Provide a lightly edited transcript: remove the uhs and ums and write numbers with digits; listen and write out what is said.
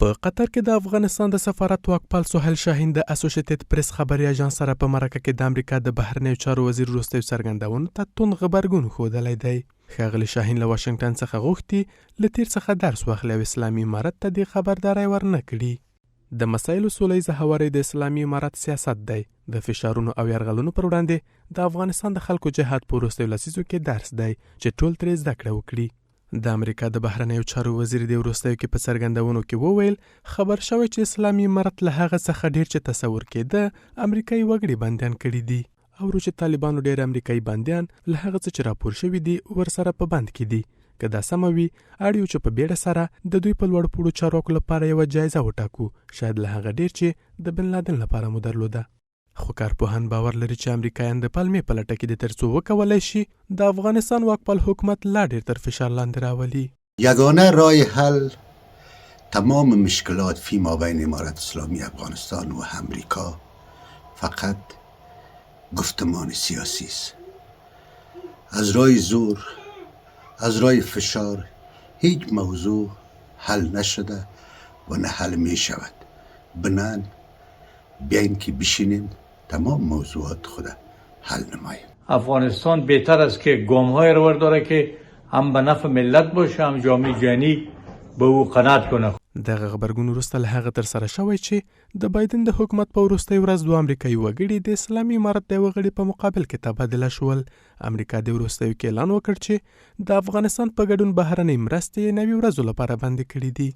په قطر کې د افغانستان د سفارت واکپال سهیل شاهین د اسوسییټډ پریس خبري اژانس سره په مرکه کې د امریکا د بهرنیو چارو وزیر وروستیو څرګندونو ته توند غبرګون ښودلی دی. ښاغلي شاهین له واشنګټن څخه غوښتي له تیر څخه درس واخلي او اسلامي امارت ته د خبرداری ورنه کړي. د مسایلو سولیزه هواري د اسلامي امارت سیاست دی. د فشارونو او یرغلونو پر وړاندې د افغانستان د خلکو جهاد په وروستیو لسیزو کې درس دی چې ټول ترې زده کړه وکړي. د امریکا د بهرنیو چارو وزیر د وروستیو کې په څرګندونو کې وویل خبر شوی چې اسلامي امارت له هغه څخه ډیر چې تصور کېده امریکایي وګړي بندیان کړي دي او چې طالبانو ډیر امریکایي بندیان له هغه څه چې راپور شوي دي ورسره په بند کې دي. که دا سمه وي اړیو چې په بیړه سره د دوی په لوړ پوړو چارواکو لپاره یوه جایزه وټاکو، شاید له هغه ډیر چې د بن لادن لپاره مو درلوده. خو کارپوهان باور لري چې امریکایان د پلمې په لټه کې د ترڅو وکولای شي د افغانستان واکپال حکومت لا ډیر تر فشار لاندې راولي. یگانه راه حل تمام مشکلات فيما بین امارت اسلامی افغانستان و امریکا فقط گفتمان سیاسی است. از راه زور، از راه فشار هیچ موضوع حل نشده و نه حل می شود. بنان بیاین که بشینیم تمام موضوعات خود حل نماییم. افغانستان بهتر است که گام‌های رو برداره که هم به نفع ملت باشه هم جامعه جهانی به او قناعت کنه. دغه غبرګون وروسته له هغه تر سره شوی چې د بایدن د حکومت په وروستۍ ورځ دوه امریکایي وګړي د اسلامي امارت د یوه غړي په مقابل کې تبادله شول. امریکا د وروستیو کې اعلان وکړ چې د افغانستان په ګډون بهرنۍ مرستې 90 ورځو لپاره بندي کړي دي.